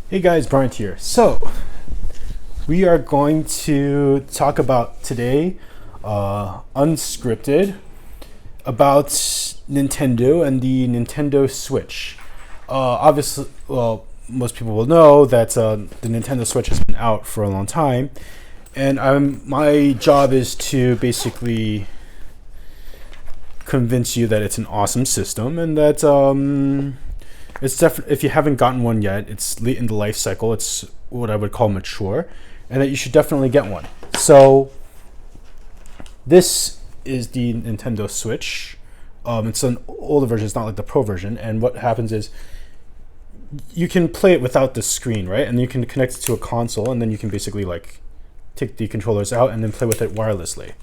Hey guys, Bryant here. So, we are going to talk about today, unscripted, about Nintendo and the Nintendo Switch. Obviously, well, most people will know that the Nintendo Switch has been out for a long time, and my job is to basically convince you that it's an awesome system and that if you haven't gotten one yet, it's late in the life cycle. It's what I would call mature, and that you should definitely get one. So this is the Nintendo Switch. It's an older version. It's not like the Pro version. And what happens is you can play it without the screen, right? And you can connect it to a console, and then you can basically like take the controllers out and then play with it wirelessly.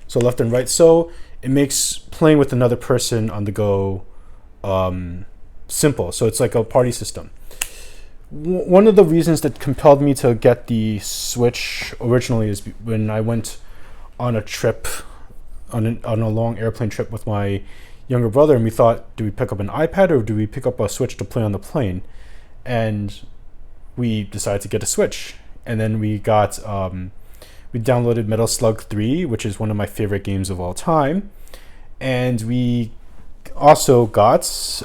So left and right. So it makes playing with another person on the go simple. So it's like a party system. One of the reasons that compelled me to get the Switch originally is when I went on a trip, on a long airplane trip with my younger brother, and we thought, do we pick up an iPad or do we pick up a Switch to play on the plane? And we decided to get a Switch. And then we downloaded Metal Slug 3, which is one of my favorite games of all time. And we also got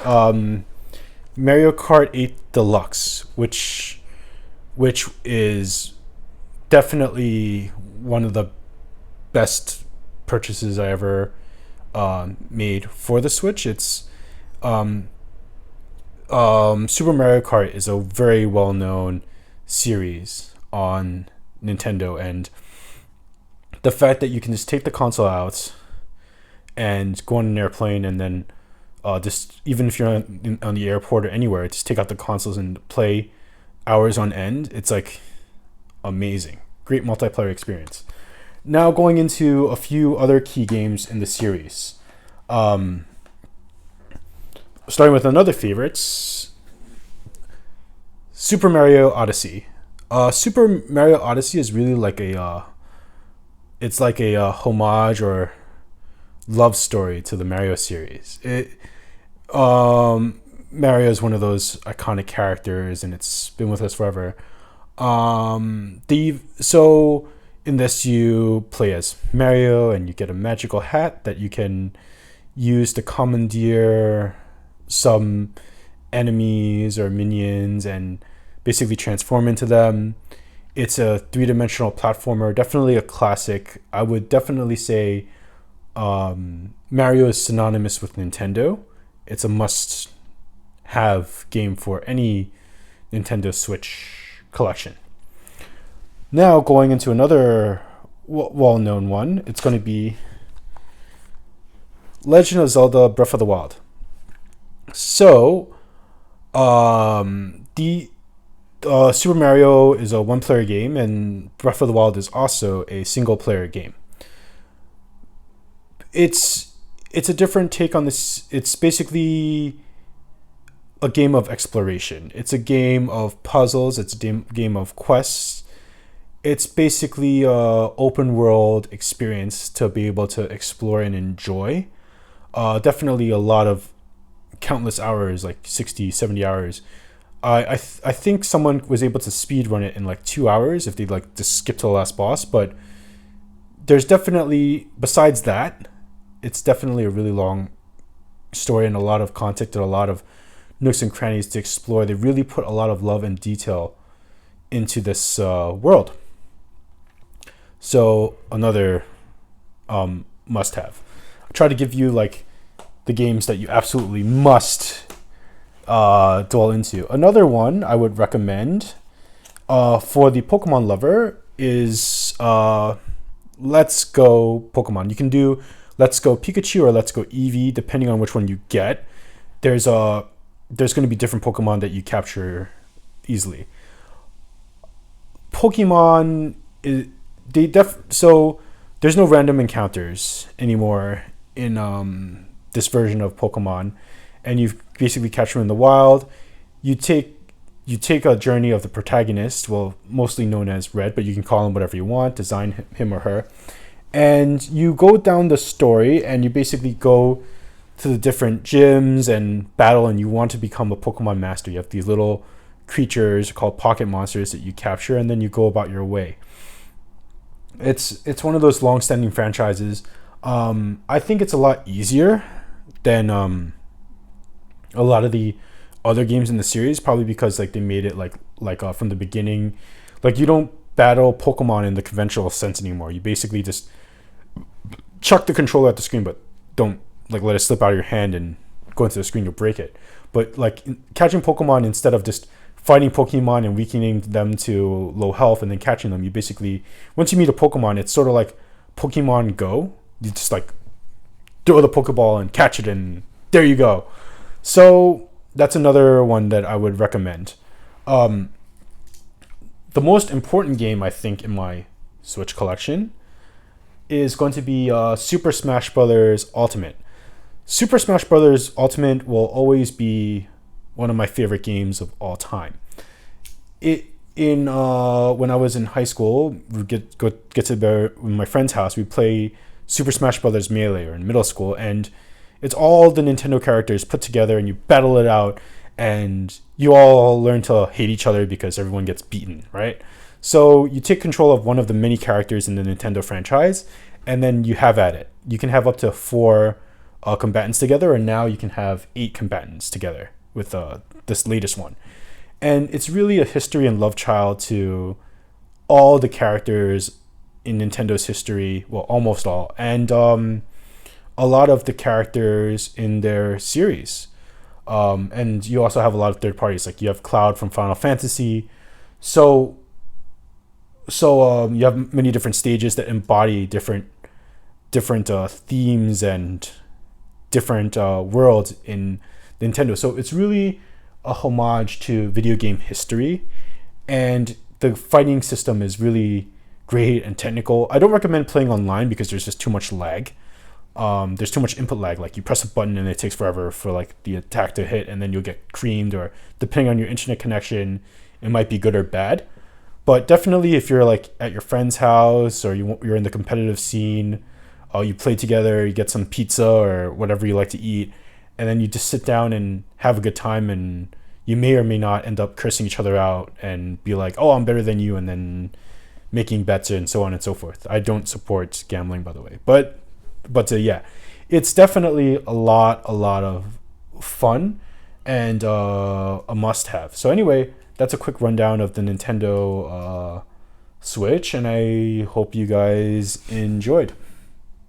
Mario Kart 8 Deluxe, which is definitely one of the best purchases I ever made for the Switch. It's Super Mario Kart is a very well-known series on Nintendo, and the fact that you can just take the console out and go on an airplane and then just even if you're on the airport or anywhere, just take out the consoles and play hours on end. It's like amazing. Great multiplayer experience. Now going into a few other key games in the series. Starting with another favorite, Super Mario Odyssey. Super Mario Odyssey is really like it's like a homage or love story to the Mario series. Mario is one of those iconic characters, and it's been with us forever. So in this, you play as Mario, and you get a magical hat that you can use to commandeer some enemies or minions and basically transform into them. It's a three-dimensional platformer, definitely a classic. I would definitely say Mario is synonymous with Nintendo. It's a must-have game for any Nintendo Switch collection. Now going into another well-known one, it's going to be Legend of Zelda Breath of the Wild. So, the Super Mario is a one-player game, and Breath of the Wild is also a single-player game. It's a different take on this. It's basically a game of exploration. It's a game of puzzles. It's a game of quests. It's basically a open world experience to be able to explore and enjoy. Definitely a lot of countless hours, like 60, 70 hours. I think someone was able to speed run it in like 2 hours if they like just skip to the last boss. But there's definitely, besides that, it's definitely a really long story and a lot of content and a lot of nooks and crannies to explore. They really put a lot of love and detail into this world. So another must-have. I try to give you like the games that you absolutely must dwell into. Another one I would recommend for the Pokemon lover is Let's Go Pokemon. You can do Let's Go Pikachu or Let's Go Eevee, depending on which one you get. There's going to be different Pokemon that you capture easily. Pokemon so there's no random encounters anymore in this version of Pokemon, and you basically capture them in the wild. You take a journey of the protagonist, well, mostly known as Red, but you can call him whatever you want, design him or her. And you go down the story and you basically go to the different gyms and battle, and you want to become a Pokemon master. You have these little creatures called pocket monsters that you capture, and then you go about your way. It's one of those long-standing franchises. I think it's a lot easier than a lot of the other games in the series, probably because like they made it from the beginning. Like you don't battle Pokemon in the conventional sense anymore. You basically just chuck the controller at the screen, but don't like let it slip out of your hand and go into the screen. You'll break it. But like catching Pokemon, instead of just fighting Pokemon and weakening them to low health and then catching them, you basically, once you meet a Pokemon, it's sort of like Pokemon Go. You just like throw the Pokeball and catch it, and there you go. So that's another one that I would recommend. The most important game, I think, in my Switch collection is going to be Super Smash Bros. Ultimate. Super Smash Bros. Ultimate will always be one of my favorite games of all time. When I was in high school, we get to my friend's house. We play Super Smash Bros. Melee, or in middle school, and it's all the Nintendo characters put together, and you battle it out, and you all learn to hate each other because everyone gets beaten, right? So you take control of one of the many characters in the Nintendo franchise, and then you have at it. You can have up to 4 combatants together, and now you can have 8 combatants together with this latest one. And it's really a history and love child to all the characters in Nintendo's history, well, almost all, and a lot of the characters in their series. And you also have a lot of third parties, like you have Cloud from Final Fantasy. So you have many different stages that embody different themes and different worlds in Nintendo. So it's really a homage to video game history, and the fighting system is really great and technical. I don't recommend playing online because there's just too much lag. There's too much input lag. Like you press a button and it takes forever for like the attack to hit, and then you'll get creamed, or depending on your internet connection, it might be good or bad. But definitely if you're like at your friend's house, or you're in the competitive scene, you play together, you get some pizza or whatever you like to eat, and then you just sit down and have a good time, and you may or may not end up cursing each other out and be like, oh, I'm better than you, and then making bets and so on and so forth. I don't support gambling, by the way, but yeah, it's definitely a lot of fun and a must-have. So anyway, that's a quick rundown of the Nintendo Switch, and I hope you guys enjoyed.